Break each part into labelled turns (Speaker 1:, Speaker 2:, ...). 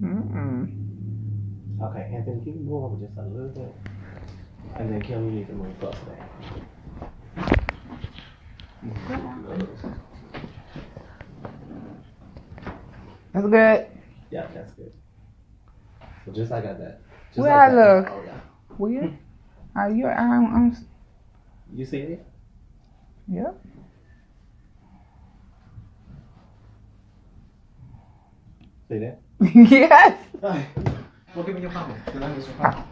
Speaker 1: Mm-mm.
Speaker 2: Okay, Anthony, can you move over just a little bit? And then Kym, you need to move up there.
Speaker 1: That's good.
Speaker 2: Yeah, that's good. So just like that. Just
Speaker 1: Where
Speaker 2: like
Speaker 1: I
Speaker 2: that.
Speaker 1: look?
Speaker 2: Oh, yeah.
Speaker 1: Weird. Are you? I'm.
Speaker 2: You see it?
Speaker 1: Yep.
Speaker 2: See that?
Speaker 1: Yes.
Speaker 2: Well, give me your phone. Can I get your phone?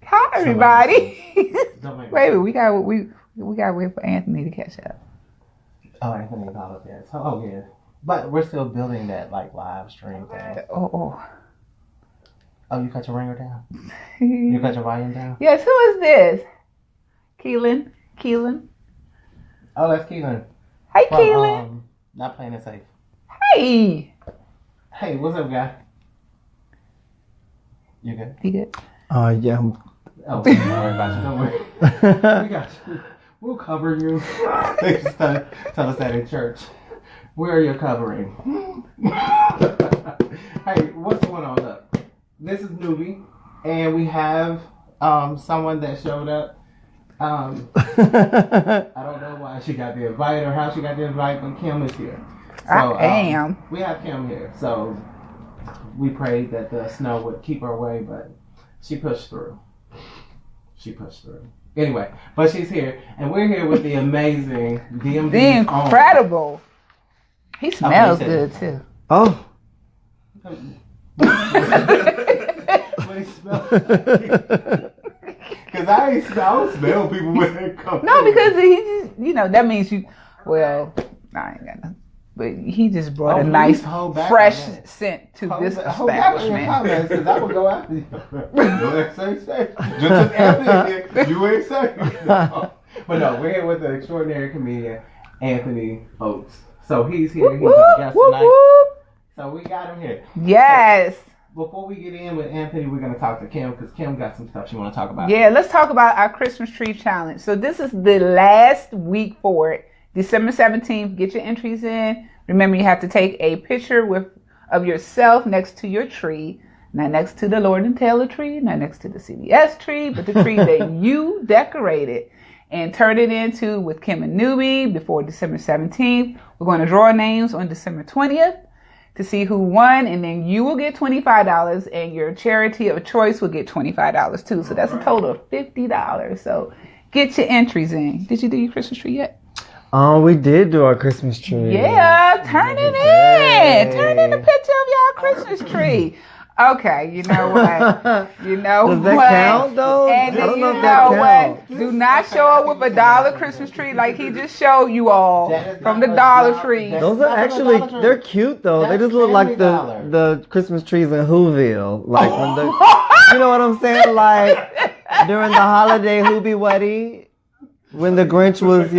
Speaker 1: Hi, everybody.
Speaker 2: Don't make me-
Speaker 1: Wait, we gotta wait for Anthony to catch up.
Speaker 2: Oh, Anthony apologized. Oh, yeah. But we're still building that like live stream thing.
Speaker 1: Oh.
Speaker 2: Oh, you cut your ringer down? You cut your volume down?
Speaker 1: Yes. Who is this? Keelan.
Speaker 2: Oh, that's Keelan.
Speaker 1: Hey, Keelan.
Speaker 2: Not playing it safe.
Speaker 1: Hey.
Speaker 2: Hey, what's up, guy? You good?
Speaker 1: You good?
Speaker 3: Yeah.
Speaker 2: Oh, don't worry about you. Don't worry. We got you. We'll cover you. They just tell us that in church. Where are you covering? Hey, what's going on? Look, this is Nuby, and we have someone that showed up. I don't know why she got the invite or how she got the invite, but Kym is here. So,
Speaker 1: I am.
Speaker 2: We have Kym here, so we prayed that the snow would keep her away, but she pushed through. Anyway, but she's here, and we're here with the amazing DMV.
Speaker 1: The incredible. He smells good too.
Speaker 3: Oh.
Speaker 2: What he smells like? Because I don't smell people when they come.
Speaker 1: No, because he just, that means you. Well, I ain't got nothing. But he just brought a nice, fresh scent to this establishment.
Speaker 2: Because I would go after you. You ain't say. Just Anthony, you ain't say. No. But no, we're here with the extraordinary comedian Anthony Oates. So he's here. He's our guest tonight. So we got him here.
Speaker 1: Yes.
Speaker 2: So before we get in with Anthony, we're going to talk to Kym because Kym got some stuff she want to talk about.
Speaker 1: Yeah, let's talk about our Christmas tree challenge. So this is the last week for it. December 17th, get your entries in. Remember, you have to take a picture of yourself next to your tree. Not next to the Lord and Taylor tree, not next to the CVS tree, but the tree that you decorated. And turn it into with Kym and Nuby before December 17th. We're going to draw names on December 20th to see who won. And then you will get $25 and your charity of choice will get $25 too. So that's a total of $50. So get your entries in. Did you do your Christmas tree yet?
Speaker 3: We did do our Christmas tree.
Speaker 1: Yeah, turn it in. Turn in a picture of y'all Christmas tree. Okay, you know what?
Speaker 3: Does that count though?
Speaker 1: And
Speaker 3: I don't
Speaker 1: you
Speaker 3: know if that counts.
Speaker 1: Do not show up with a $1 Christmas tree like he just showed you all from the Dollar Tree.
Speaker 3: Those are actually, they're cute though. They just look like the Christmas trees in Whoville. Like when the, you know what I'm saying? Like during the holiday Hoobie Weddy. When the Grinch was,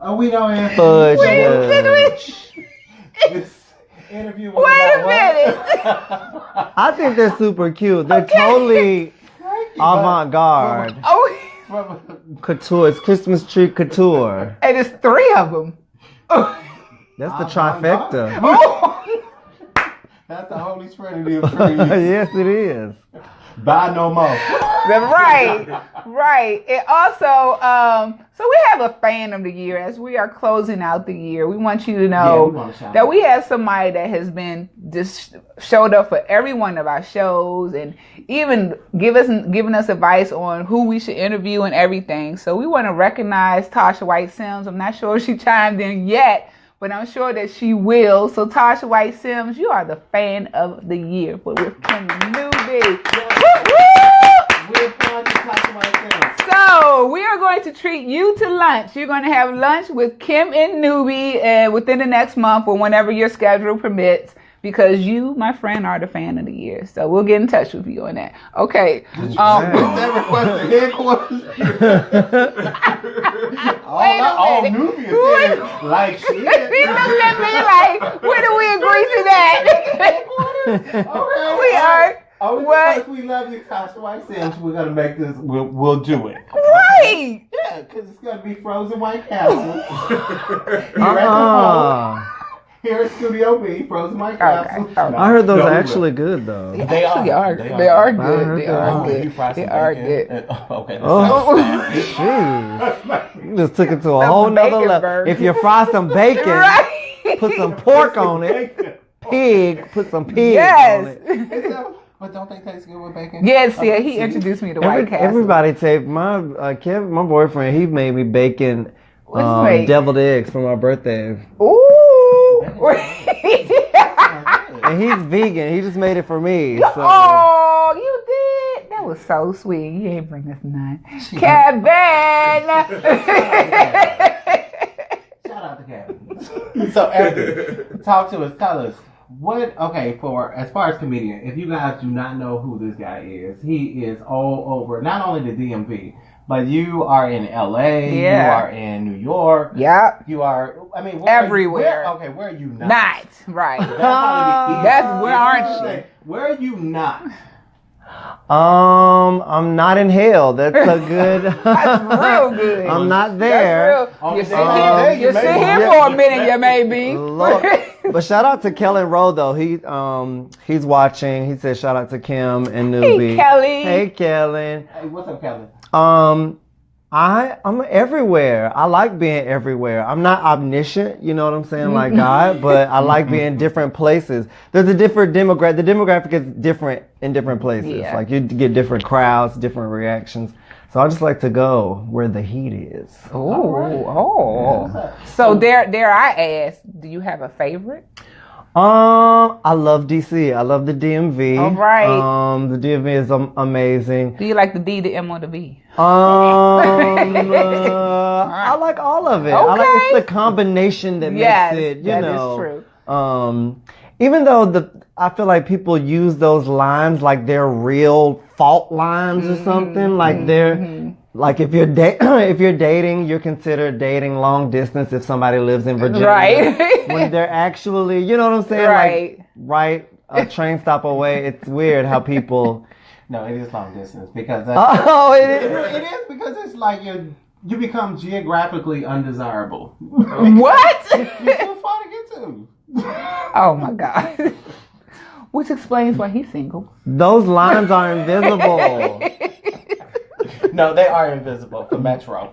Speaker 2: Oh, we know Anthony.
Speaker 3: fudge.
Speaker 2: This interview was
Speaker 1: Wait a
Speaker 2: about
Speaker 1: minute.
Speaker 2: what?
Speaker 3: I think they're super cute. They're totally avant-garde.
Speaker 1: Oh,
Speaker 3: Couture. It's Christmas tree couture.
Speaker 1: and it's 3 of them.
Speaker 3: That's the trifecta.
Speaker 2: That's the holy trinity of trees.
Speaker 3: Yes, it is.
Speaker 2: Buy no more.
Speaker 1: Right. And also, so we have a fan of the year as we are closing out the year. We want you to know that we have somebody that has been just showed up for every one of our shows and even giving us advice on who we should interview and everything. So we want to recognize Tasha White Sims. I'm not sure if she chimed in yet, but I'm sure that she will. So Tasha White Sims, you are the fan of the year. But with Kym and Nuby. So we are going to treat you to lunch. You're going to have lunch with Kym and Nuby within the next month or whenever your schedule permits. Because you, my friend, are the fan of the year. So we'll get in touch with you on that. Okay.
Speaker 2: All Nuby is like shit.
Speaker 1: He looked at me like, when do we agree to that? We are.
Speaker 2: Because we love you, Tasha White Sims, we're gonna make this. We'll do it.
Speaker 1: Right.
Speaker 2: Yeah. Yeah, because it's going to be frozen White Castle. Here at Studio B, frozen White Castle.
Speaker 1: Okay.
Speaker 3: I heard those are actually good though.
Speaker 1: They are good. They are good.
Speaker 2: Okay.
Speaker 3: Oh, jeez. You just took it to a whole nother level. If you fry some bacon, put some pork on it. Put some pig on it.
Speaker 2: But don't they taste good with bacon?
Speaker 1: Yes, yeah, he introduced me to White Castle.
Speaker 3: Everybody take my my boyfriend. He made me bacon deviled eggs for my birthday.
Speaker 1: Ooh.
Speaker 3: And he's vegan. He just made it for me. So.
Speaker 1: Oh, you did? That was so sweet. You ain't bring us none. Kevin!
Speaker 2: Shout out to Kevin. So, Anthony, talk to us. Tell us. For as far as comedian, if you guys do not know who this guy is, he is all over, not only the DMV, but you are in LA, you are in New York.
Speaker 1: Yep.
Speaker 2: You are,
Speaker 1: everywhere.
Speaker 2: Where are you not?
Speaker 1: Not, right.
Speaker 2: That's
Speaker 1: where aren't you?
Speaker 2: Where are you not?
Speaker 3: I'm not in hell. That's a good.
Speaker 1: That's real good.
Speaker 3: I'm not there.
Speaker 1: That's real. You sit here for a minute, you may be.
Speaker 3: But shout out to Kellen Rowe though. He's watching. He said shout out to Kym and Nuby.
Speaker 1: Hey Kelly.
Speaker 3: Hey Kellen.
Speaker 2: Hey, what's up, Kellen?
Speaker 3: I'm everywhere. I like being everywhere. I'm not omniscient, you know what I'm saying, like God, but I like being different places. There's a different demographic. The demographic is different in different places.
Speaker 1: Yeah.
Speaker 3: Like you get different crowds, different reactions. So I just like to go where the heat is.
Speaker 1: Oh. Yeah. So dare I ask, do you have a favorite?
Speaker 3: I love DC. I love the DMV.
Speaker 1: All right.
Speaker 3: The DMV is amazing.
Speaker 1: Do you like the D, the M, or the V?
Speaker 3: I like all of it.
Speaker 1: Okay.
Speaker 3: It's the combination that makes it, you know.
Speaker 1: That is
Speaker 3: true. Even though I feel like people use those lines like they're real fault lines or something. Like they're like if you're dating, you're considered dating long distance if somebody lives in Virginia. Right. When they're actually, you know what I'm saying?
Speaker 1: Right.
Speaker 3: Like right a train stop away. It's weird how people.
Speaker 2: No, it is long distance because
Speaker 3: it is.
Speaker 2: It is because it's like you become geographically undesirable.
Speaker 1: What?
Speaker 2: You're too far to get to.
Speaker 1: Oh my God. Which explains why he's single.
Speaker 3: Those lines are invisible.
Speaker 2: No, they are invisible for Metro.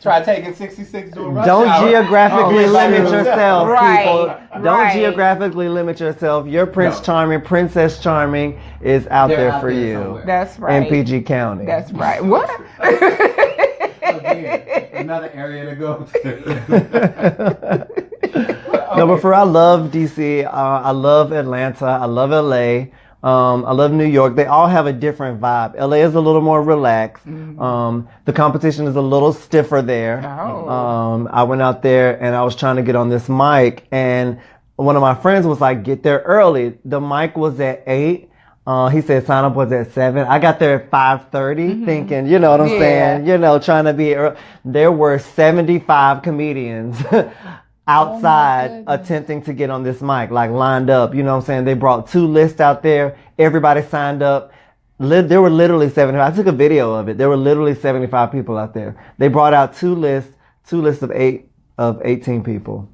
Speaker 2: Try taking 66 to a rush
Speaker 3: Don't
Speaker 2: hour.
Speaker 3: geographically limit yourself, people. Don't
Speaker 1: Right.
Speaker 3: geographically limit yourself. Your Prince Charming, Princess Charming is out
Speaker 2: They're
Speaker 3: there
Speaker 2: out
Speaker 3: for
Speaker 2: there
Speaker 3: you.
Speaker 2: somewhere.
Speaker 1: That's right.
Speaker 3: In PG County.
Speaker 1: That's right. What?
Speaker 2: Again, another area to go to.
Speaker 3: No, but I love DC. I love Atlanta. I love LA. I love New York. They all have a different vibe. LA is a little more relaxed. The competition is a little stiffer there.
Speaker 1: Oh.
Speaker 3: I went out there and I was trying to get on this mic, and one of my friends was like, "Get there early." The mic was at 8. He said sign up was at 7. I got there at 5:30, thinking, you know what I'm saying, trying to be early. There were 75 comedians outside attempting to get on this mic, like lined up, you know what I'm saying? They brought 2 lists out there. Everybody signed up. There were literally 75. I took a video of it. There were literally 75 people out there. They brought out 2 lists of 18 people.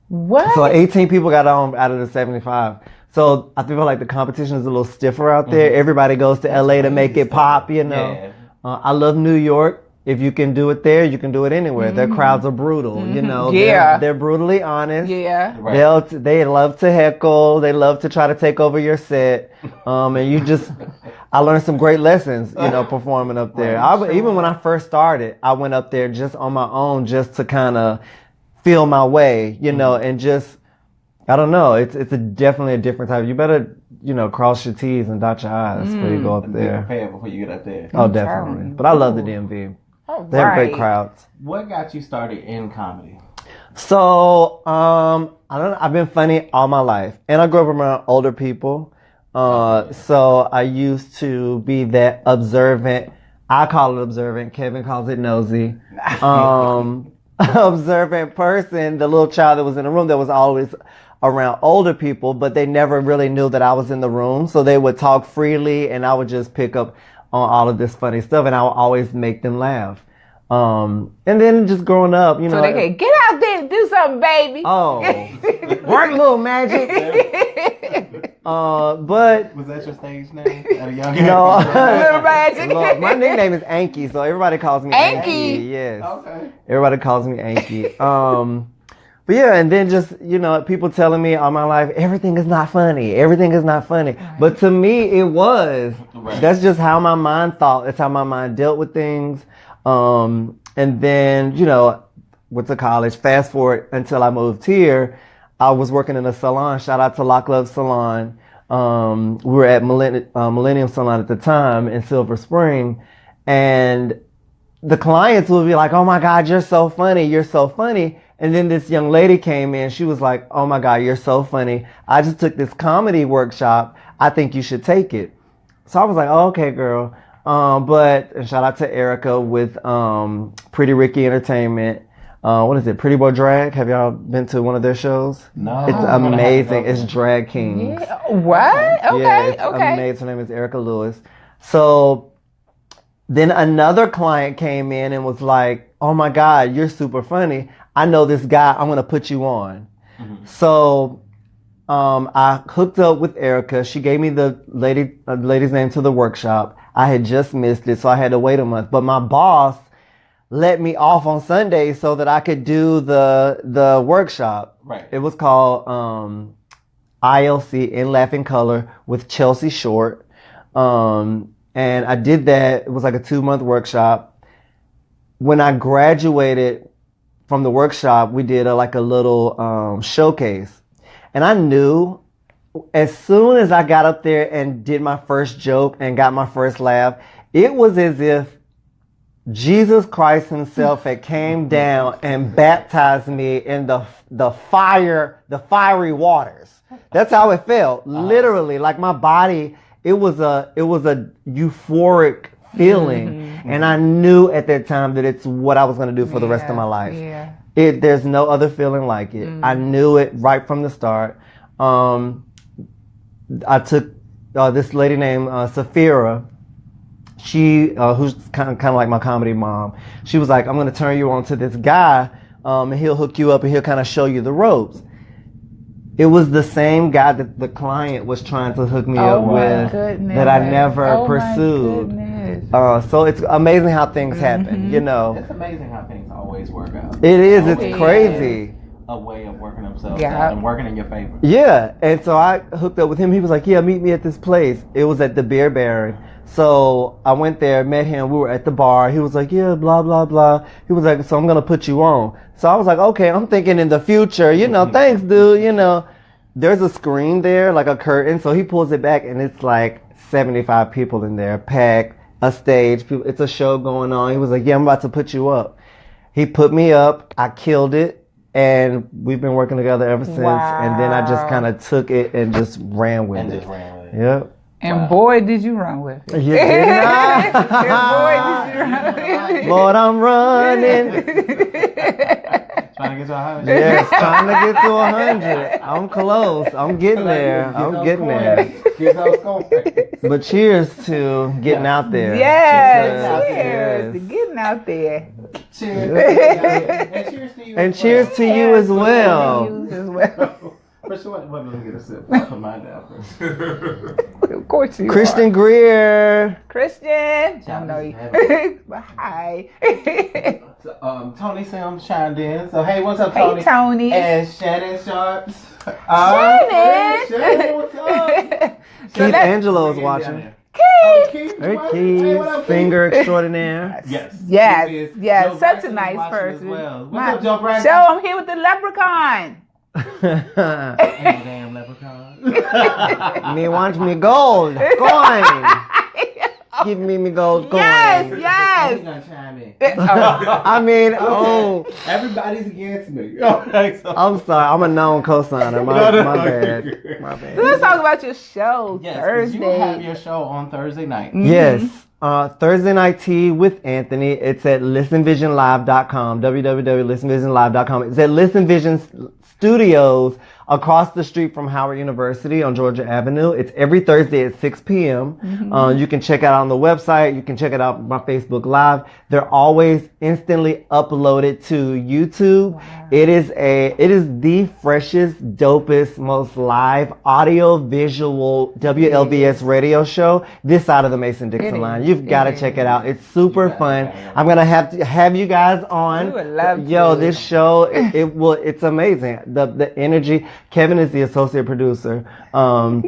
Speaker 1: What?
Speaker 3: So 18 people got on out of the 75. So I feel like the competition is a little stiffer out there. Everybody goes to LA to make it pop, you know.
Speaker 2: Yeah.
Speaker 3: I love New York. If you can do it there, you can do it anywhere. Their crowds are brutal, you know.
Speaker 1: Yeah.
Speaker 3: They're brutally honest.
Speaker 1: Yeah.
Speaker 2: Right.
Speaker 3: They love to heckle. They love to try to take over your set. And I learned some great lessons, performing up there. Even when I first started, I went up there just on my own, just to kind of feel my way, and just, I don't know. It's definitely a different type. You better, cross your T's and dot your I's before you go up there.
Speaker 2: Be prepared before you get up there.
Speaker 3: Oh, definitely. But I love the DMV. They have great crowds.
Speaker 2: What got you started in comedy?
Speaker 3: So, I've been funny all my life. And I grew up around older people. So I used to be that observant. I call it observant. Kevin calls it nosy. Observant person, the little child that was in the room that was always around older people, but they never really knew that I was in the room. So they would talk freely and I would just pick up on all of this funny stuff, and I would always make them laugh. And then just growing up, you know.
Speaker 1: So they can get out there and do something, baby.
Speaker 3: Oh, work little magic. But
Speaker 2: was that your stage name at a young age?
Speaker 3: no,
Speaker 1: Little magic.
Speaker 3: Look, my nickname is Anki, so everybody calls me
Speaker 1: Anki.
Speaker 3: Yes.
Speaker 2: Okay.
Speaker 3: Everybody calls me Anki. But yeah, and then just, you know, people telling me all my life, everything is not funny. Everything is not funny. Right. But to me, it was. Right. That's just how my mind thought. It's how my mind dealt with things. And then, you know, went to college. Fast forward until I moved here. I was working in a salon. Shout out to Lock Love Salon. We were at Millennium Salon at the time in Silver Spring. And the clients would be like, oh my God, you're so funny. You're so funny. And then this young lady came in. She was like, oh my God, you're so funny. I just took this comedy workshop. I think you should take it. So I was like, oh, okay, girl. And shout out to Erica with Pretty Ricky Entertainment. What is it? Pretty Boy Drag? Have y'all been to one of their shows?
Speaker 2: No.
Speaker 3: It's amazing. It's Drag Kings.
Speaker 1: Yeah. What? Okay.
Speaker 3: Yeah, it's
Speaker 1: okay.
Speaker 3: amazing. Her name is Erica Lewis. So then another client came in and was like, oh my God, you're super funny. I know this guy. I'm going to put you on. Mm-hmm. So I hooked up with Erica. She gave me the lady's name to the workshop. I had just missed it, so I had to wait a month. But my boss let me off on Sundays so that I could do the workshop.
Speaker 2: Right.
Speaker 3: It was called ILC, In Laughing Color, with Chelsea Short. And I did that. It was like a 2-month workshop. When I graduated from the workshop, we did a little showcase. And I knew as soon as I got up there and did my first joke and got my first laugh, it was as if Jesus Christ himself had came down and baptized me in the fiery waters. That's how it felt. Literally, like my body, it was a euphoric feeling. Mm-hmm. And I knew at that time that it's what I was going to do for the rest of my life. Yeah. There's no other feeling like it. Mm-hmm. I knew it right from the start. I took this lady named Safira. She, who's kind of like my comedy mom. She was like, I'm going to turn you on to this guy, and he'll hook you up and he'll kind of show you the ropes. It was the same guy that the client was trying to hook me up with that I never pursued. So it's amazing how things happen, you know.
Speaker 2: It's amazing how things always work out.
Speaker 3: It is. It's crazy.
Speaker 2: A way of working themselves out and working in your favor.
Speaker 3: Yeah. And so I hooked up with him. He was like, yeah, meet me at this place. It was at the Beer Baron. So I went there, met him. We were at the bar. He was like, yeah, blah, blah, blah. He was like, so I'm going to put you on. So I was like, okay, I'm thinking in the future, you know, thanks, dude. You know, there's a screen there, like a curtain. So he pulls it back and it's like 75 people in there, packed, a stage. It's a show going on. He was like, yeah, I'm about to put you up. He put me up. I killed it. And we've been working together ever since. Wow. And then I just kind of took it and just ran with it. Yep.
Speaker 1: And boy, did you run with it.
Speaker 3: You did not.
Speaker 1: Boy, did you run with it.
Speaker 3: Lord, I'm running.
Speaker 2: Trying to get to 100.
Speaker 3: Yes, trying to get to 100. I'm close. I'm getting there. I'm getting there. But cheers to getting out there.
Speaker 1: Yes, cheers to getting out there.
Speaker 2: Cheers.
Speaker 3: And cheers to you as well.
Speaker 2: First, let me get a sip. I'll put mine down first.
Speaker 1: Of course you
Speaker 3: Christian
Speaker 1: are.
Speaker 3: Greer.
Speaker 1: Christian. I know you. Hi.
Speaker 2: Tony Sims chimed in. So, hey, what's up, Tony?
Speaker 1: Hey, Tony.
Speaker 2: And Shannon Sharps.
Speaker 1: Shannon.
Speaker 2: What's up?
Speaker 3: Keith Angelo's watching.
Speaker 1: Keith.
Speaker 3: Keith, singer extraordinaire.
Speaker 1: Yes. Such a nice person.
Speaker 2: Well. What's up, Joe Braxton?
Speaker 1: So I'm here with the leprechaun.
Speaker 2: Damn leprechaun.
Speaker 3: Me want me gold coin. Give me gold coin.
Speaker 1: Yes.
Speaker 2: He's gonna chime in.
Speaker 3: I mean,
Speaker 2: everybody's against me.
Speaker 3: I'm sorry. I'm a known co-signer. My bad. My bad.
Speaker 1: So let's talk about your show Thursday.
Speaker 2: You have your show on Thursday night.
Speaker 1: Mm-hmm.
Speaker 3: Yes. Thursday Night Tea with Anthony. It's at listenvisionlive.com. www.listenvisionlive.com. It's at Listen Vision Studios across the street from Howard University on Georgia Avenue. It's every Thursday at 6 p.m. You can check it out on the website. You can check it out on my Facebook Live. They're always instantly uploaded to YouTube. Wow. It is the freshest, dopest, most live audio visual WLBS radio show this side of the Mason-Dixon line. You've got to check it out. It's super fun. I'm gonna have you guys on.
Speaker 1: We would love
Speaker 3: Yo,
Speaker 1: to.
Speaker 3: this show it's amazing. The energy. Kevin is the associate producer. And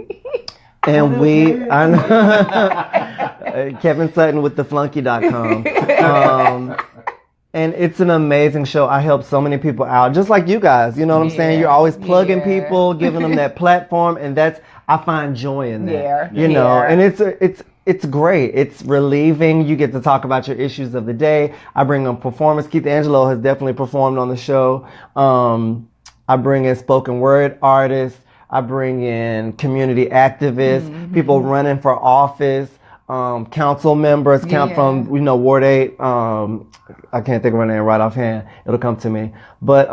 Speaker 3: Kevin Sutton with theflunky.com. And it's an amazing show. I help so many people out, just like you guys. You know what I'm saying? You're always plugging people, giving them that platform, and I find joy in that. You know, and it's great. It's relieving. You get to talk about your issues of the day. I bring on performers. Keith Angelo has definitely performed on the show. I bring in spoken word artists. I bring in community activists, people running for office, council members, from, Ward 8. I can't think of her name right offhand. It'll come to me. But,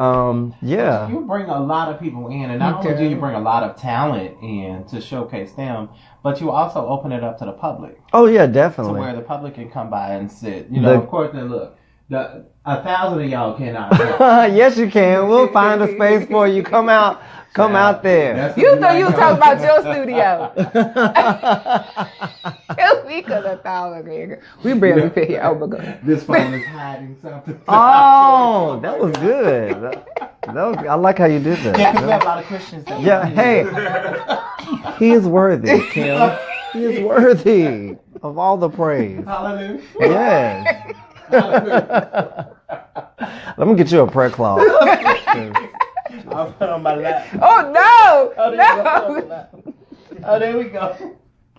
Speaker 3: yeah.
Speaker 2: You bring a lot of people in, and not only do you bring a lot of talent in to showcase them, but you also open it up to the public.
Speaker 3: Oh, yeah, definitely.
Speaker 2: To where the public can come by and sit. Of course, then look. 1,000 of y'all cannot.
Speaker 3: Yes, you can. We'll find a space for you. Come out there.
Speaker 1: You thought you were talking about your studio. We could have thought we barely fit here. Oh my God.
Speaker 2: This phone is hiding something.
Speaker 3: Oh, that was good. I like how you did that.
Speaker 2: Yeah, because we have a lot of Christians.
Speaker 3: Hey, he is worthy, Kym. He is worthy of all the praise.
Speaker 2: Hallelujah.
Speaker 3: Yes. Let me get you a prayer cloth.
Speaker 2: I'll put on my lap.
Speaker 1: Oh no!
Speaker 2: Oh, there we go.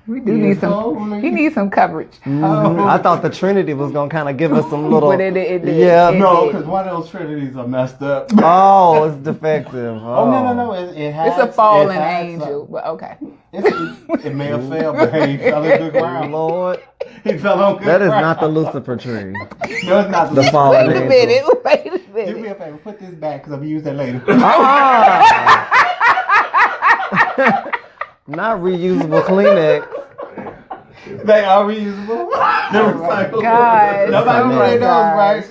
Speaker 1: We do need some. He needs some coverage.
Speaker 3: I thought the Trinity was gonna kind of give us some little.
Speaker 1: But it
Speaker 2: no, because one of those Trinities are messed up.
Speaker 3: Oh, it's defective.
Speaker 2: Oh no! It's
Speaker 1: a fallen angel. But okay.
Speaker 2: It may have failed, but hey, he fell in good ground.
Speaker 3: Lord,
Speaker 2: he fell on good
Speaker 3: ground. That is
Speaker 2: not
Speaker 3: the Lucifer tree.
Speaker 2: No, it's not
Speaker 3: the fallen angel.
Speaker 1: Wait a minute.
Speaker 2: Do me a favor, put this back because I'm gonna use that later.
Speaker 3: Not reusable Kleenex.
Speaker 2: They are reusable. They're recyclable.
Speaker 1: God,
Speaker 2: Nobody really knows, right?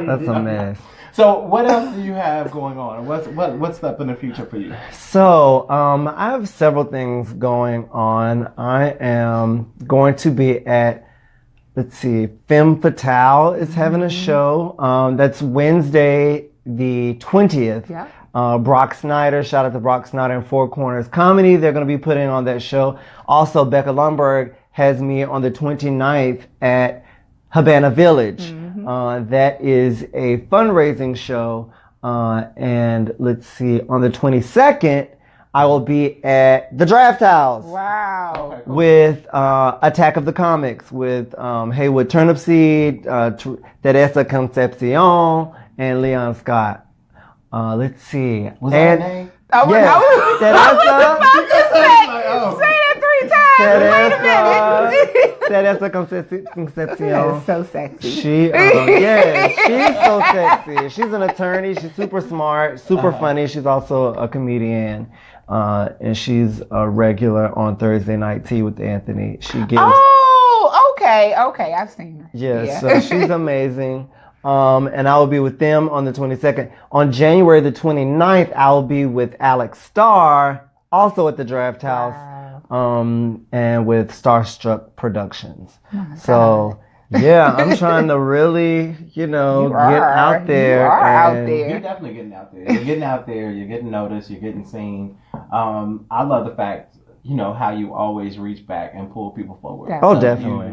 Speaker 3: That's a mess.
Speaker 2: So, what else do you have going on? What's up in the future for you?
Speaker 3: So, I have several things going on. I am going to be at, Femme Fatale is having a show. That's Wednesday, the 20th.
Speaker 1: Yeah.
Speaker 3: Brock Snyder, shout out to Brock Snyder and Four Corners Comedy. They're going to be putting on that show. Also, Becca Lundberg has me on the 29th at Havana Village. That is a fundraising show. And on the 22nd, I will be at the Draft House.
Speaker 1: Wow.
Speaker 2: Okay, cool.
Speaker 3: With Attack of the Comics with Haywood Turnipseed, Teresa Concepcion, and Leon Scott. Let's see.
Speaker 2: Was that her name?
Speaker 3: Yes.
Speaker 1: Say that 3 times.
Speaker 3: Teresa Concepcion.
Speaker 1: That's so sexy.
Speaker 3: She's so sexy. She's an attorney. She's super smart, super funny. She's also a comedian. And she's a regular on Thursday Night Tea with Anthony. She gives.
Speaker 1: Oh, okay. I've seen her.
Speaker 3: Yeah. So she's amazing. And I will be with them on the 22nd. On January the 29th, I will be with Alex Starr, also at the Draft House, and with Starstruck Productions. So, yeah, I'm trying to really, get out there.
Speaker 1: You are out there.
Speaker 2: You're definitely getting out there. You're getting out there. You're getting noticed. You're getting seen. I love the fact, how you always reach back and pull people forward.
Speaker 3: Oh, definitely.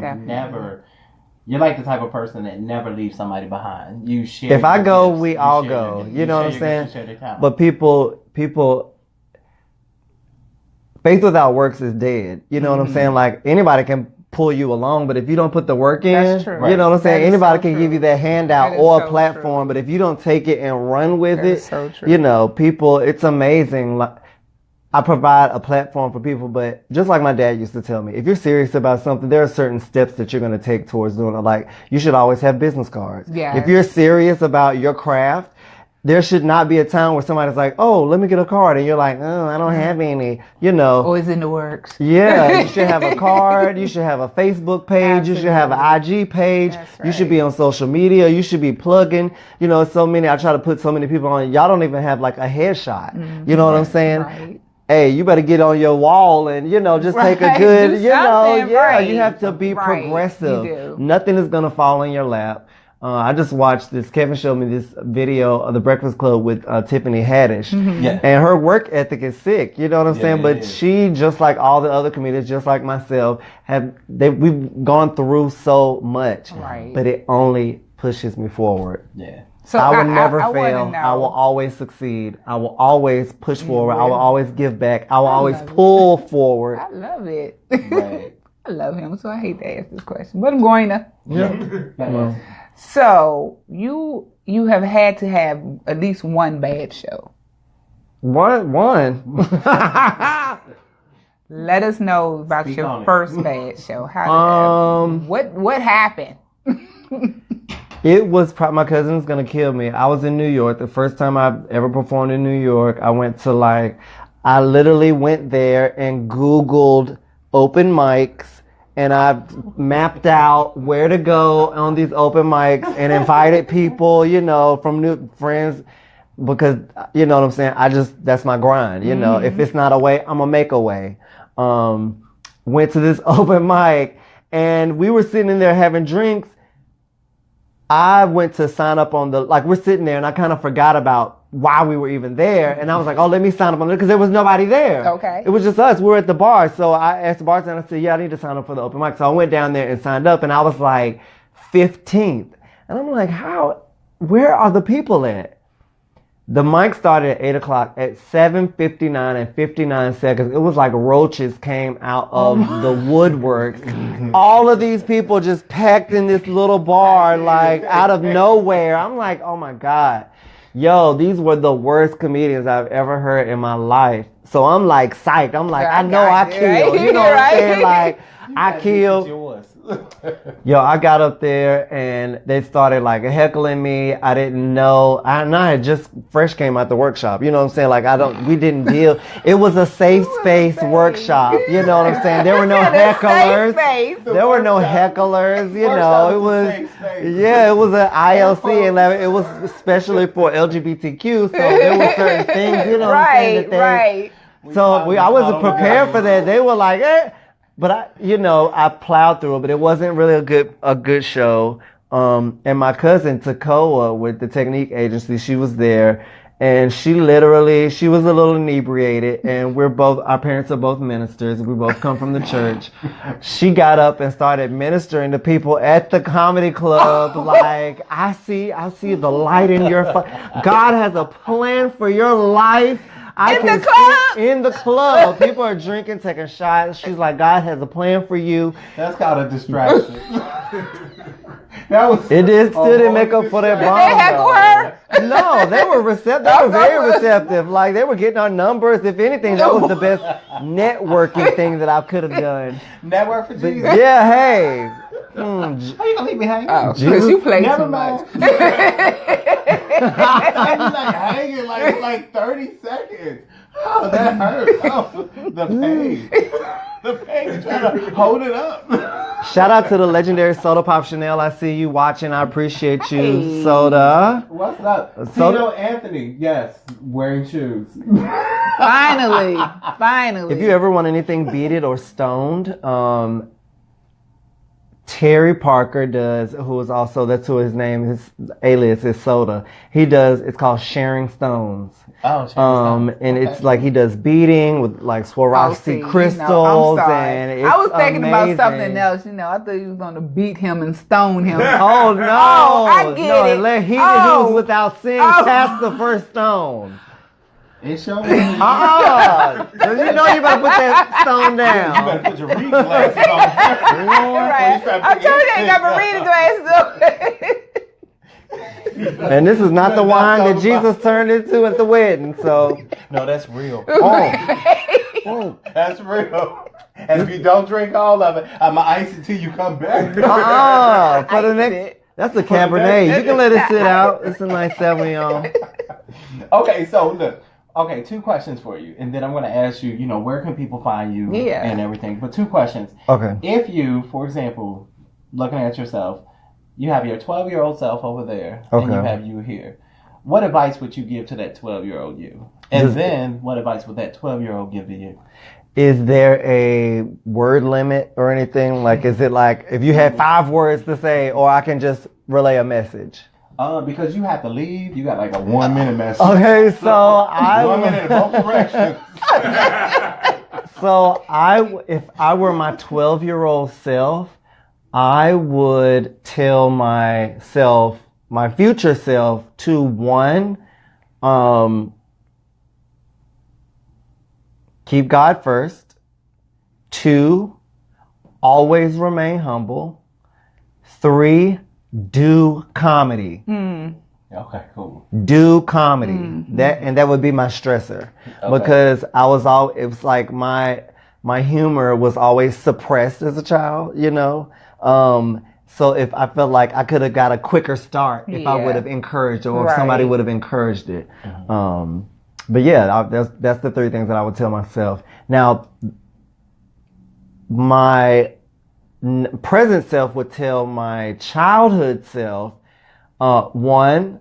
Speaker 2: You're like the type of person that never leaves somebody behind. You share.
Speaker 3: If I go, we all go. You know what I'm saying? But people, faith without works is dead. You know what I'm saying? Like anybody can pull you along, but if you don't put the work in,
Speaker 1: that's true.
Speaker 3: You know what I'm saying? Anybody can give you that handout or a platform,
Speaker 1: true.
Speaker 3: But if you don't take it and run with
Speaker 1: that
Speaker 3: it,
Speaker 1: is so true.
Speaker 3: People, it's amazing. Like, I provide a platform for people, but just like my dad used to tell me, if you're serious about something, there are certain steps that you're going to take towards doing it. Like, you should always have business cards.
Speaker 1: Yes.
Speaker 3: If you're serious about your craft, there should not be a time where somebody's like, oh, let me get a card. And you're like, oh, I don't have any,
Speaker 1: Or it's in the works.
Speaker 3: Yeah, you should have a card. You should have a Facebook page.
Speaker 1: Absolutely.
Speaker 3: You should have an IG page.
Speaker 1: That's right.
Speaker 3: You should be on social media. You should be plugging. So many, I try to put so many people on. Y'all don't even have like a headshot. You know what I'm saying?
Speaker 1: Right.
Speaker 3: Hey, you better get on your wall and, just take a good,
Speaker 1: Do something, right.
Speaker 3: you have to be
Speaker 1: Right,
Speaker 3: progressive.
Speaker 1: you do.
Speaker 3: Nothing is going to fall in your lap. I just watched this. Kevin showed me this video of The Breakfast Club with Tiffany Haddish.
Speaker 2: Yeah.
Speaker 3: And her work ethic is sick. You know what I'm saying? But
Speaker 2: yeah.
Speaker 3: she, just like all the other comedians, just like myself, we've gone through so much.
Speaker 1: Right.
Speaker 3: But it only pushes me forward.
Speaker 2: Yeah.
Speaker 1: So
Speaker 3: I will never
Speaker 1: I wanna
Speaker 3: fail.
Speaker 1: know.
Speaker 3: I will always succeed. I will always push forward. I will always give back. I will always
Speaker 1: love it.
Speaker 3: pull forward.
Speaker 1: I love it.
Speaker 2: Right.
Speaker 1: I love him, so I hate to ask this question, but I'm going to.
Speaker 3: Well,
Speaker 1: So you have had to have at least one bad show.
Speaker 3: one.
Speaker 1: Let us know about
Speaker 2: Speak
Speaker 1: your
Speaker 2: on it.
Speaker 1: first bad show. How what happened?
Speaker 3: It was my cousin's gonna kill me. I was in New York. The first time I ever performed in New York, I literally went there and Googled open mics, and I mapped out where to go on these open mics and invited people, from new friends, because you know what I'm saying. That's my grind. If it's not a way, I'm gonna make a way. Went to this open mic, and we were sitting in there having drinks. I went to sign up on we're sitting there, and I kind of forgot about why we were even there. And I was like, oh, let me sign up on it, because there was nobody there.
Speaker 1: Okay.
Speaker 3: It was just us. We were at the bar. So I asked the bartender, I said, yeah, I need to sign up for the open mic. So I went down there and signed up, and I was like 15th. And I'm like, where are the people at? The mic started at 8 o'clock. At 7:59 and 59 seconds, it was like roaches came out of the woodworks. All of these people just packed in this little bar, out of nowhere. I'm like, oh my God. Yo, these were the worst comedians I've ever heard in my life. So I'm like psyched. I'm like, I know I killed. You know what I'm saying? Like, I killed. Yo, I got up there and they started heckling me. I didn't know. I had just fresh came out the workshop. You know what I'm saying? We didn't deal. It was a safe space workshop. You know what I'm saying? There were no hecklers. There were no hecklers. It was an ILC 11. It was especially for LGBTQ. So there were certain things, you know what I'm saying?
Speaker 1: Right.
Speaker 3: So I wasn't prepared for that. They were like, eh. But I plowed through it, but it wasn't really a good show. And my cousin Takoa with the Technique Agency, she was there, and she was a little inebriated, and our parents are both ministers. We both come from the church. She got up and started ministering to people at the comedy club. I see the light in your God has a plan for your life. In the club. People are drinking, taking shots. She's like, God has a plan for you.
Speaker 2: That's called a distraction.
Speaker 3: It didn't make up for that bomb.
Speaker 1: Did they heckle her?
Speaker 3: No, they were receptive. They were very receptive. They were getting our numbers. If anything, that was the best networking thing that I could have done.
Speaker 2: Network for Jesus.
Speaker 3: Yeah, hey.
Speaker 2: How you gonna leave me hanging?
Speaker 1: Oh, because you play
Speaker 2: Never
Speaker 1: too
Speaker 2: mind.
Speaker 1: much.
Speaker 2: Hanging like 30 seconds. Oh, that hurt. Oh, the pain. The pain. Trying to hold it up.
Speaker 3: Shout out to the legendary Soda Pop Chanel. I see you watching. I appreciate you, Soda.
Speaker 2: What's up? Tito Anthony. Yes, wearing shoes.
Speaker 1: Finally.
Speaker 3: If you ever want anything beaded or stoned, Terry Parker does, that's who his name, his alias is Soda. He does, it's called Sharing Stones.
Speaker 2: Oh, Sharing Stones.
Speaker 3: And it's he does beading with Swarovski crystals. And it's
Speaker 1: I was thinking
Speaker 3: amazing.
Speaker 1: about something else, I thought you was going to beat him and stone him.
Speaker 3: Oh, no.
Speaker 1: I get it.
Speaker 3: He who's without sin cast the first stone.
Speaker 2: It showed me.
Speaker 3: You know you better put that stone down.
Speaker 2: You better put your reading glasses on.
Speaker 1: Right. I told you I ain't got my reading glasses on.
Speaker 3: And this is not the wine that Jesus turned into at the wedding, so.
Speaker 2: No, that's real.
Speaker 3: Oh.
Speaker 2: That's real. And if you don't drink all of it, I'm going to ice it till you come back.
Speaker 3: For the next. That's a Cabernet. You can let it sit out. It's a nice Sauvignon.
Speaker 2: Okay, so look. Okay, 2 questions for you, and then I'm going to ask you, where can people find you and everything. But 2 questions.
Speaker 3: Okay.
Speaker 2: If you, for example, looking at yourself, you have your 12-year-old self over there, and you have you here. What advice would you give to that 12-year-old you? And then what advice would that 12-year-old give to you?
Speaker 3: Is there a word limit or anything? Like, is it like if you had 5 words to say, or I can just relay a message?
Speaker 2: Because you have to leave, you got like a 1-minute message.
Speaker 3: Okay, so
Speaker 2: 1 minute in both directions.
Speaker 3: So if I were my 12-year-old self, I would tell myself, my future self, to 1, keep God first. 2, always remain humble. 3, do comedy.
Speaker 2: Okay, cool.
Speaker 3: Do comedy. That would be my stressor, because it was like my humor was always suppressed as a child, so if I felt like I could have got a quicker start if I would have encouraged, or if somebody would have encouraged it. But yeah, that's the 3 things that I would tell myself. Now, my present self would tell my childhood self, 1,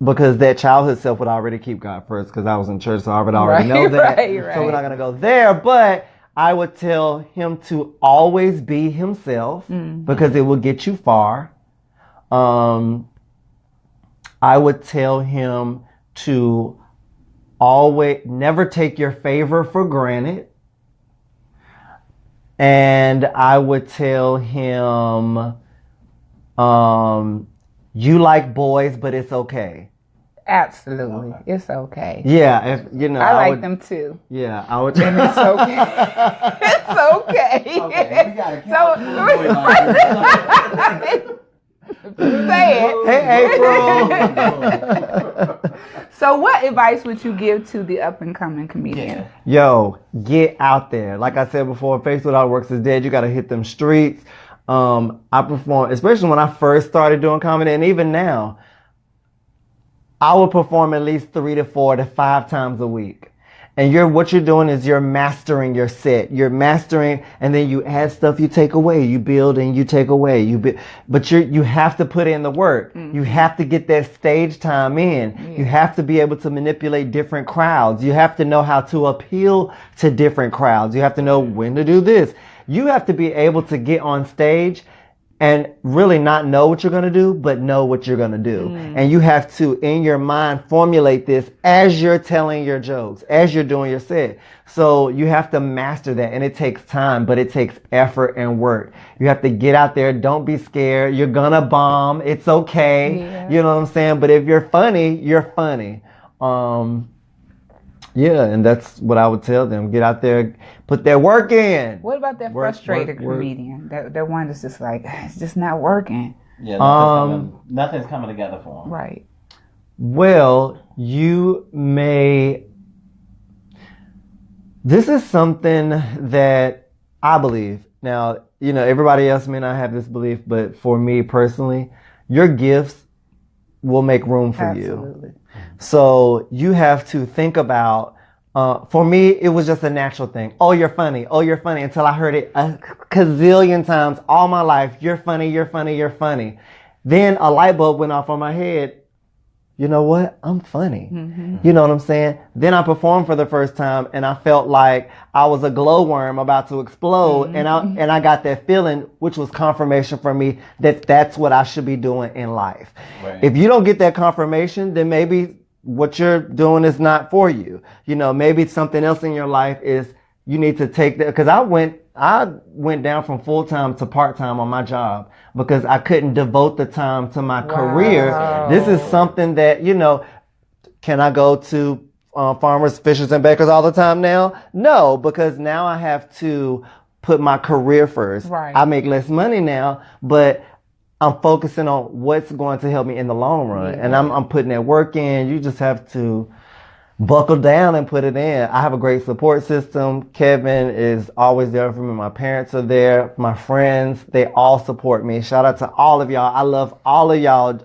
Speaker 3: because that childhood self would already keep God first, because I was in church, so I would already know that. So we're not going to go there. But I would tell him to always be himself, because it will get you far. I would tell him to never take your favor for granted. And I would tell him, you like boys, but it's okay.
Speaker 1: Absolutely. It's okay.
Speaker 3: Yeah,
Speaker 1: I like them too.
Speaker 3: Yeah, I would.
Speaker 1: And it's okay. It's okay.
Speaker 2: Okay, we gotta
Speaker 1: say it.
Speaker 3: Hey, April.
Speaker 1: So what advice would you give to the up-and-coming comedian?
Speaker 3: Yo, get out there. Like I said before, Face Without Works is dead. You got to hit them streets. I perform, especially when I first started doing comedy, and even now, I would perform at least 3 to 4 to 5 times a week. And what you're doing is you're mastering your set. You're mastering, and then you add stuff, you take away. You build and you take away. But you have to put in the work. You have to get that stage time in. You have to be able to manipulate different crowds. You have to know how to appeal to different crowds. You have to know when to do this. You have to be able to get on stage and really not know what you're going to do, but know what you're going to do. And you have to, in your mind, formulate this as you're telling your jokes, as you're doing your set. So you have to master that, and it takes time, but it takes effort and work. You have to get out there. Don't be scared. You're going to bomb. It's okay. Yeah. You know what I'm saying? But if you're funny, you're funny. Yeah, and that's what I would tell them. Get out there, put their work in.
Speaker 1: What about that frustrated comedian? That one that's just like, it's just not working.
Speaker 2: Yeah, nothing's coming together for them.
Speaker 1: Right.
Speaker 3: Well, this is something that I believe. Now, everybody else may not have this belief, but for me personally, your gifts will make room for you. So you have to think about, for me, it was just a natural thing. Oh, you're funny. Oh, you're funny. Until I heard it a gazillion times all my life. You're funny. You're funny. You're funny. Then a light bulb went off on my head. You know what? I'm funny. You know what I'm saying? Then I performed for the first time, and I felt like I was a glowworm about to explode. And I got that feeling, which was confirmation for me that that's what I should be doing in life. Right. If you don't get that confirmation, then maybe what you're doing is not for you. Maybe something else in your life is you need to take that. Because I went down from full-time to part-time on my job because I couldn't devote the time to my career. This is something that, can I go to farmers, fishers, and bakers all the time now? No, because now I have to put my career first. Right. I make less money now, but I'm focusing on what's going to help me in the long run. And I'm putting that work in. You just have to buckle down and put it in. I have a great support system. Kevin is always there for me. My parents are there. My friends, they all support me. Shout out to all of y'all. I love all of y'all.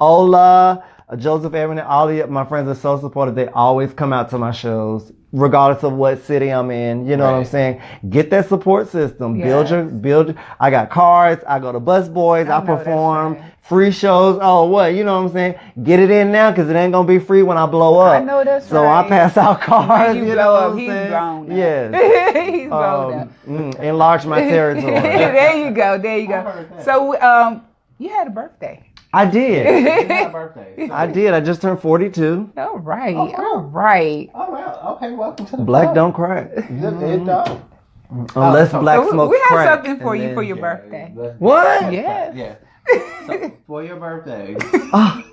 Speaker 3: Ola, Joseph, Evan, and all of my friends are so supportive. They always come out to my shows, regardless of what city I'm in. You know what I'm saying? Get that support system.
Speaker 1: Yes.
Speaker 3: Build. I got cards. I go to Bus Boys. I perform. Free shows. Oh, what? You know what I'm saying? Get it in now, because it ain't going to be free when I blow up.
Speaker 1: I know that's
Speaker 3: so
Speaker 1: right.
Speaker 3: I pass out cards.
Speaker 1: When you
Speaker 3: know
Speaker 1: blow
Speaker 3: what
Speaker 1: up,
Speaker 3: I'm
Speaker 1: he's
Speaker 3: saying?
Speaker 1: grown now.
Speaker 3: Yes.
Speaker 1: He's grown up.
Speaker 3: Enlarge my territory.
Speaker 1: There you go. There you go. So, you had a birthday.
Speaker 3: I did.
Speaker 2: Happy birthday.
Speaker 3: I did. I just turned 42.
Speaker 1: All right.
Speaker 2: Oh, wow.
Speaker 1: All right.
Speaker 2: Oh, well, okay, welcome to the
Speaker 3: Black
Speaker 2: club.
Speaker 3: don't crack.
Speaker 2: It don't.
Speaker 3: Unless black
Speaker 1: So
Speaker 3: smokes
Speaker 1: we have
Speaker 3: crack.
Speaker 1: something for you
Speaker 3: And
Speaker 1: for
Speaker 3: then-
Speaker 1: your birthday.
Speaker 3: What?
Speaker 1: Yes.
Speaker 2: Yeah. So, for your birthday,
Speaker 3: Oh,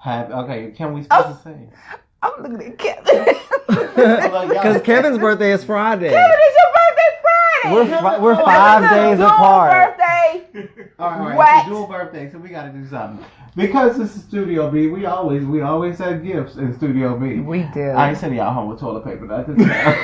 Speaker 2: can we supposed to say?
Speaker 1: I'm looking at Kevin.
Speaker 3: because Kevin's birthday is Friday.
Speaker 1: Kevin, it's your birthday Friday.
Speaker 3: We're 5 days
Speaker 1: Your
Speaker 3: apart.
Speaker 1: birthday.
Speaker 2: All right,
Speaker 1: What?
Speaker 2: it's a dual birthday, so we got to do something. Because this is Studio B, we always have gifts in Studio B.
Speaker 1: We do.
Speaker 2: I ain't sending y'all home with toilet paper, not this time.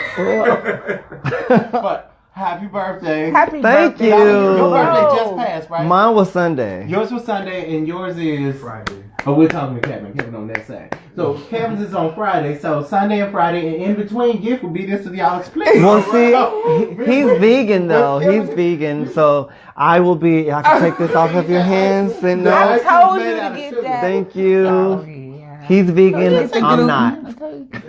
Speaker 2: But happy birthday.
Speaker 1: Happy
Speaker 3: Thank
Speaker 1: birthday.
Speaker 3: you.
Speaker 2: Your birthday
Speaker 1: Oh.
Speaker 2: just passed, right?
Speaker 3: Mine was Sunday.
Speaker 2: Yours was Sunday and yours is
Speaker 4: Friday.
Speaker 2: Oh, we're talking to Kevin. Kevin on that side. So Kevin's is on Friday. So Sunday and Friday, and in between gift will be this of y'all split.
Speaker 3: Well, see, he's vegan though. He's vegan, so I can take this off of your hands and
Speaker 1: I
Speaker 3: no.
Speaker 1: told you to get that.
Speaker 3: Thank you.
Speaker 1: Oh, yeah.
Speaker 3: He's vegan.
Speaker 1: It's the
Speaker 3: I'm
Speaker 1: gluten.
Speaker 3: not.
Speaker 1: I told you.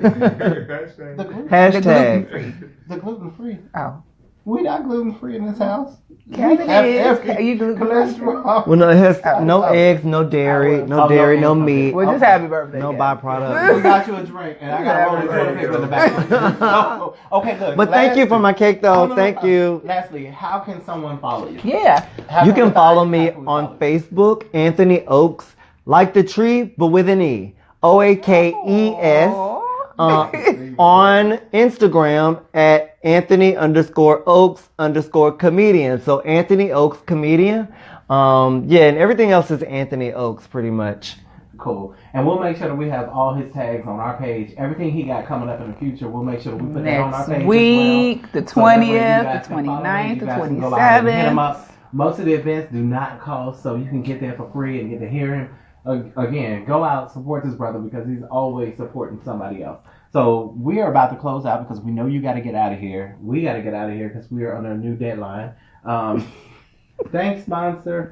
Speaker 3: Hashtag.
Speaker 2: The gluten free.
Speaker 1: Oh.
Speaker 2: We not gluten free in this house.
Speaker 1: Kevin
Speaker 2: have
Speaker 1: is.
Speaker 2: every
Speaker 1: Are you gluten free?
Speaker 2: cholesterol.
Speaker 3: Well, no, it has no eggs, no dairy, no meat,
Speaker 1: Well, just happy birthday.
Speaker 3: no
Speaker 1: Kevin.
Speaker 3: byproducts.
Speaker 2: We got you a drink, and I got a roll of toilet paper in the back. So, okay, look.
Speaker 3: But thank you for my cake, though.
Speaker 2: No.
Speaker 3: Thank you.
Speaker 2: Lastly, how can someone follow you?
Speaker 1: Yeah.
Speaker 3: You can follow me on Facebook, Anthony Oaks, like the tree, but with an E. OAKES. On Instagram at Anthony_Oaks_comedian. So Anthony Oaks comedian. And everything else is Anthony Oaks pretty much.
Speaker 2: Cool. And we'll make sure that we have all his tags on our page. Everything he got coming up in the future, we'll make sure that we put that on our
Speaker 1: Next
Speaker 2: page
Speaker 1: week,
Speaker 2: as
Speaker 1: the
Speaker 2: well. So that way you
Speaker 1: 20th,
Speaker 2: guys
Speaker 1: the
Speaker 2: can follow him.
Speaker 1: 29th,
Speaker 2: You
Speaker 1: the
Speaker 2: guys can go live and hit him
Speaker 1: 27th.
Speaker 2: up. Most of the events do not cost, so you can get there for free and get to hear him. Again, go out, support this brother because he's always supporting somebody else. So we are about to close out because we know you got to get out of here. We got to get out of here because we are under a new deadline. Thanks, sponsor.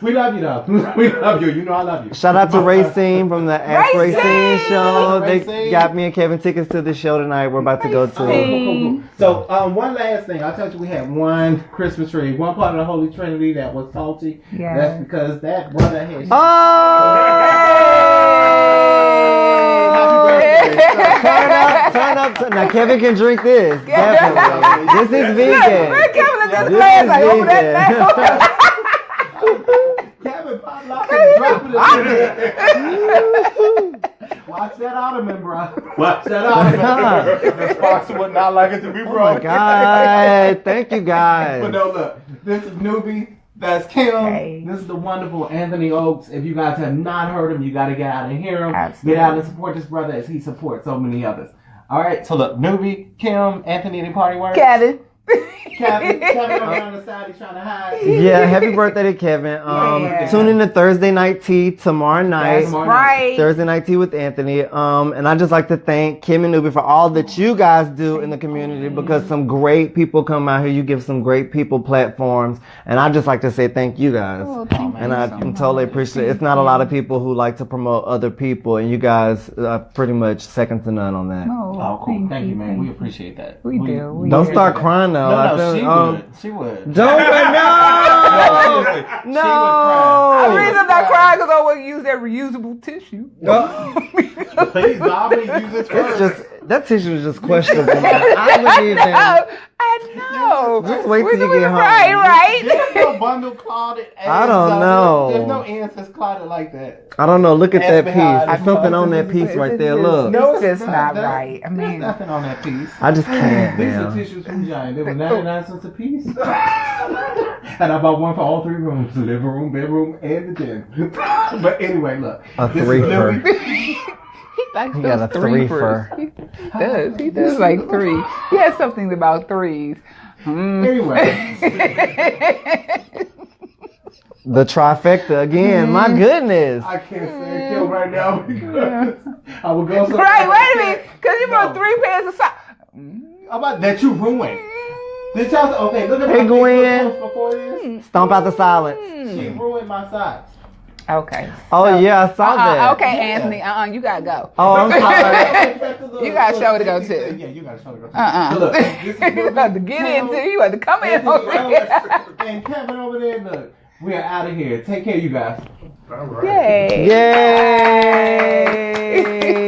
Speaker 2: We love you, though. We love you. You know I love you.
Speaker 3: Shout out to Racine from the Ask Racine show. They
Speaker 2: Racine.
Speaker 3: got me and Kevin tickets to the show tonight. We're about to go to.
Speaker 2: Cool. So, one last thing. I told you we had one Christmas tree, one part of the Holy Trinity that was faulty.
Speaker 1: Yeah.
Speaker 2: That's because that brother had.
Speaker 3: Oh! Turn up. Now Kevin can drink this. Definitely. This is vegan.
Speaker 1: Kevin at this
Speaker 3: This
Speaker 1: glass
Speaker 3: is
Speaker 1: like, oh, that
Speaker 2: Kevin pop lock and dropping it. Watch that ottoman, bro. Watch that ottoman. The sponsor would not like it to be
Speaker 3: Oh
Speaker 2: broke.
Speaker 3: my God. Thank you guys.
Speaker 2: But no, look. This is Nuby. That's Kym.
Speaker 1: Hey.
Speaker 2: This is the wonderful Anthony Oaks. If you guys have not heard him, you got to get out and hear him.
Speaker 1: Absolutely.
Speaker 2: Get out and support this brother as he supports so many others. All right. So look, Nuby, Kym, Anthony, any party words?
Speaker 1: Kevin.
Speaker 2: Kevin on the side, he's trying to hide.
Speaker 3: Yeah, happy birthday to Kevin.
Speaker 1: Yeah.
Speaker 3: Tune in to Thursday Night Tea tomorrow night.
Speaker 1: That's right.
Speaker 3: Thursday Night Tea with Anthony. And I just like to thank Kym and Nuby for all that you guys do in the community because some great people come out here. You give some great people platforms. And I just like to say thank you guys.
Speaker 1: Oh, thank
Speaker 3: And
Speaker 1: you
Speaker 3: I
Speaker 1: so
Speaker 3: totally
Speaker 1: much.
Speaker 3: appreciate it. It's not a lot of people who like to promote other people. And you guys are pretty much second to none on that.
Speaker 2: Oh, cool. Thank you, man. We appreciate that.
Speaker 1: We do. We
Speaker 3: Don't
Speaker 1: do.
Speaker 3: start crying though. I
Speaker 2: No,
Speaker 3: think-
Speaker 2: she would. She would.
Speaker 3: Don't no!
Speaker 2: seriously. She would
Speaker 3: No!
Speaker 2: cry.
Speaker 1: The reason I'm not crying because I want to use that reusable tissue.
Speaker 2: Please, Bobby, use this
Speaker 3: It's
Speaker 2: first.
Speaker 3: just that tissue is just questionable. I wouldn't even.
Speaker 1: I know.
Speaker 3: Just wait till you
Speaker 1: We-
Speaker 3: get home.
Speaker 1: Right.
Speaker 2: There's no bundle clotted.
Speaker 3: I don't know.
Speaker 2: There's no ends that's clotted like that.
Speaker 3: I don't know. Look at that piece.
Speaker 2: behind.
Speaker 3: There's something on that piece right there. Look.
Speaker 1: No,
Speaker 2: it's
Speaker 1: it's just not
Speaker 2: that-
Speaker 1: right. I
Speaker 2: There's
Speaker 1: mean,
Speaker 2: nothing on that piece.
Speaker 3: I just can't,
Speaker 2: These are
Speaker 3: man.
Speaker 2: tissues from Giant. They were 99 cents a piece. And I bought one for all three rooms. The living room, bedroom, and the den. But anyway, look.
Speaker 3: A
Speaker 2: this is
Speaker 3: three-fer.
Speaker 2: Louis.
Speaker 1: he likes
Speaker 3: He got
Speaker 1: those
Speaker 3: a three-fer.
Speaker 1: threes. He does like three. He has something about threes.
Speaker 2: Anyway.
Speaker 3: The trifecta again. My goodness.
Speaker 2: I can't say Kym right now because I would go somewhere.
Speaker 1: Right, wait a minute. Because you brought 3 pairs of socks.
Speaker 2: How about that you ruined? Did y'all, okay, look at
Speaker 3: Hey,
Speaker 2: my
Speaker 3: Gwen.
Speaker 2: before this.
Speaker 3: Stomp out the silence.
Speaker 2: She ruined my socks.
Speaker 1: Okay.
Speaker 3: Oh, yeah, I saw that.
Speaker 1: Okay, Anthony. You gotta go.
Speaker 3: Oh, I'm sorry.
Speaker 1: You got a show to go to.
Speaker 2: Yeah, you got a show to go to. So
Speaker 1: You
Speaker 2: look, this is
Speaker 1: have to get into. You have to come in
Speaker 2: Anthony,
Speaker 1: over here.
Speaker 2: and Kevin over there. Look, we are out of here. Take care, you guys.
Speaker 1: Yay!
Speaker 3: Yay!